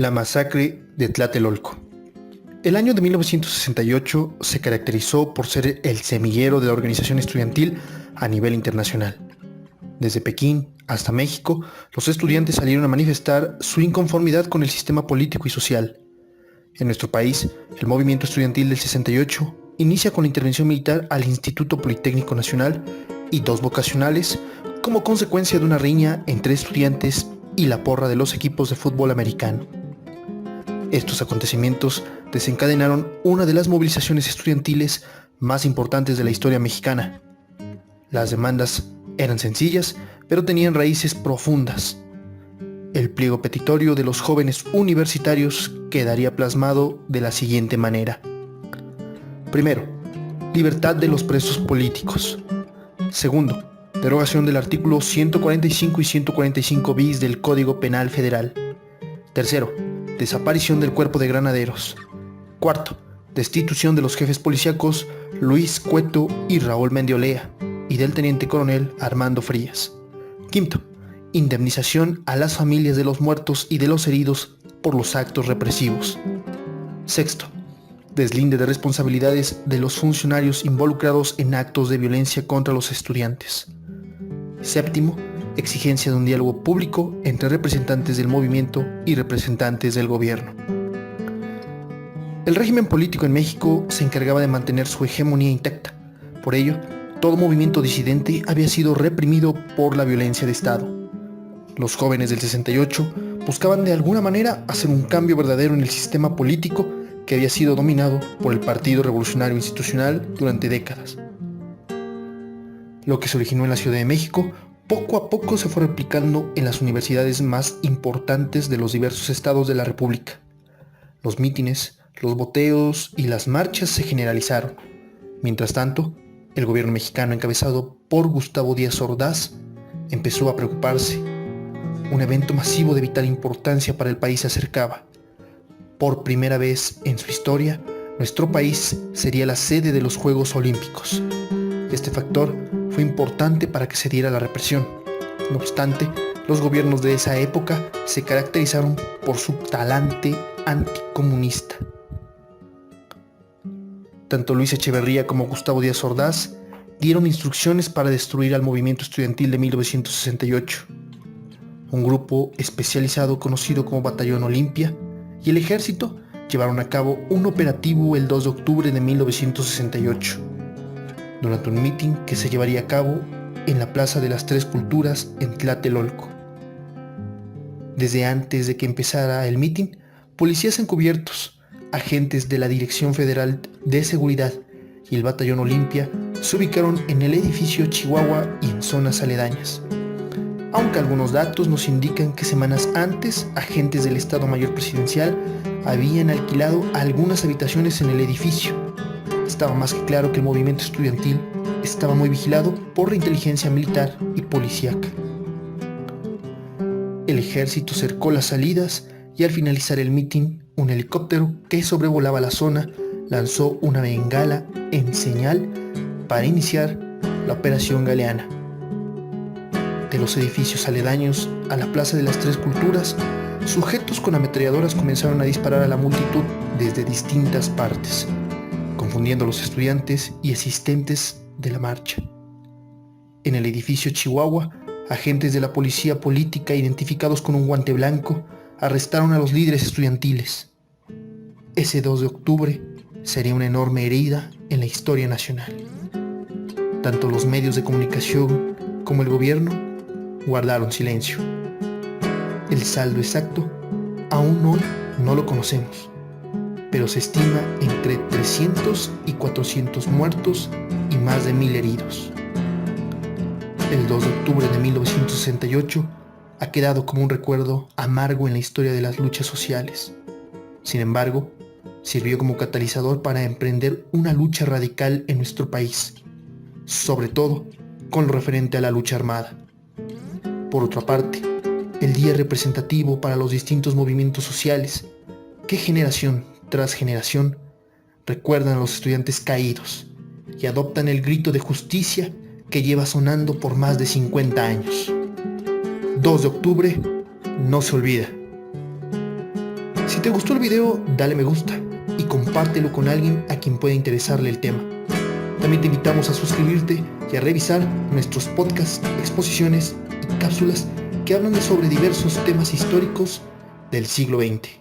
La masacre de Tlatelolco. El año de 1968 se caracterizó por ser el semillero de la organización estudiantil a nivel internacional. Desde Pekín hasta México, los estudiantes salieron a manifestar su inconformidad con el sistema político y social. En nuestro país, el movimiento estudiantil del 68 inicia con la intervención militar al Instituto Politécnico Nacional y dos vocacionales como consecuencia de una riña entre estudiantes y la porra de los equipos de fútbol americano. Estos acontecimientos desencadenaron una de las movilizaciones estudiantiles más importantes de la historia mexicana. Las demandas eran sencillas, pero tenían raíces profundas. El pliego petitorio de los jóvenes universitarios quedaría plasmado de la siguiente manera. Primero, libertad de los presos políticos. Segundo, derogación del artículo 145 y 145 bis del Código Penal Federal. Tercero, desaparición del cuerpo de granaderos. Cuarto, destitución de los jefes policíacos Luis Cueto y Raúl Mendiolea y del teniente coronel Armando Frías. Quinto, indemnización a las familias de los muertos y de los heridos por los actos represivos. Sexto, deslinde de responsabilidades de los funcionarios involucrados en actos de violencia contra los estudiantes. Séptimo, exigencia de un diálogo público entre representantes del movimiento y representantes del gobierno. El régimen político en México se encargaba de mantener su hegemonía intacta. Por ello, todo movimiento disidente había sido reprimido por la violencia de Estado. Los jóvenes del 68 buscaban de alguna manera hacer un cambio verdadero en el sistema político que había sido dominado por el Partido Revolucionario Institucional durante décadas. Lo que se originó en la Ciudad de México poco a poco se fue replicando en las universidades más importantes de los diversos estados de la República. Los mítines, los boteos y las marchas se generalizaron. Mientras tanto, el gobierno mexicano encabezado por Gustavo Díaz Ordaz empezó a preocuparse. Un evento masivo de vital importancia para el país se acercaba. Por primera vez en su historia, nuestro país sería la sede de los Juegos Olímpicos. Este factor fue importante para que se diera la represión. No obstante, los gobiernos de esa época se caracterizaron por su talante anticomunista. Tanto Luis Echeverría como Gustavo Díaz Ordaz dieron instrucciones para destruir al movimiento estudiantil de 1968. Un grupo especializado conocido como Batallón Olimpia y el ejército llevaron a cabo un operativo el 2 de octubre de 1968, durante un mitin que se llevaría a cabo en la Plaza de las Tres Culturas en Tlatelolco. Desde antes de que empezara el mitin, policías encubiertos, agentes de la Dirección Federal de Seguridad y el Batallón Olimpia se ubicaron en el edificio Chihuahua y en zonas aledañas. Aunque algunos datos nos indican que semanas antes, agentes del Estado Mayor Presidencial habían alquilado algunas habitaciones en el edificio. Estaba más que claro que el movimiento estudiantil estaba muy vigilado por la inteligencia militar y policíaca. El ejército cercó las salidas y al finalizar el mitin, un helicóptero que sobrevolaba la zona lanzó una bengala en señal para iniciar la Operación Galeana. De los edificios aledaños a la Plaza de las Tres Culturas, sujetos con ametralladoras comenzaron a disparar a la multitud desde distintas partes, confundiendo a los estudiantes y asistentes de la marcha. En el edificio Chihuahua, agentes de la policía política identificados con un guante blanco arrestaron a los líderes estudiantiles. Ese 2 de octubre sería una enorme herida en la historia nacional. Tanto los medios de comunicación como el gobierno guardaron silencio. El saldo exacto aún hoy no lo conocemos, pero se estima entre 300 y 400 muertos y más de 1000 heridos. El 2 de octubre de 1968 ha quedado como un recuerdo amargo en la historia de las luchas sociales. Sin embargo, sirvió como catalizador para emprender una lucha radical en nuestro país, sobre todo con lo referente a la lucha armada. Por otra parte, el día es representativo para los distintos movimientos sociales que generación tras generación recuerdan a los estudiantes caídos y adoptan el grito de justicia que lleva sonando por más de 50 años. 2 de octubre no se olvida. Si te gustó el video, dale me gusta y compártelo con alguien a quien pueda interesarle el tema. También te invitamos a suscribirte y a revisar nuestros podcasts, exposiciones y cápsulas que hablan sobre diversos temas históricos del siglo XX.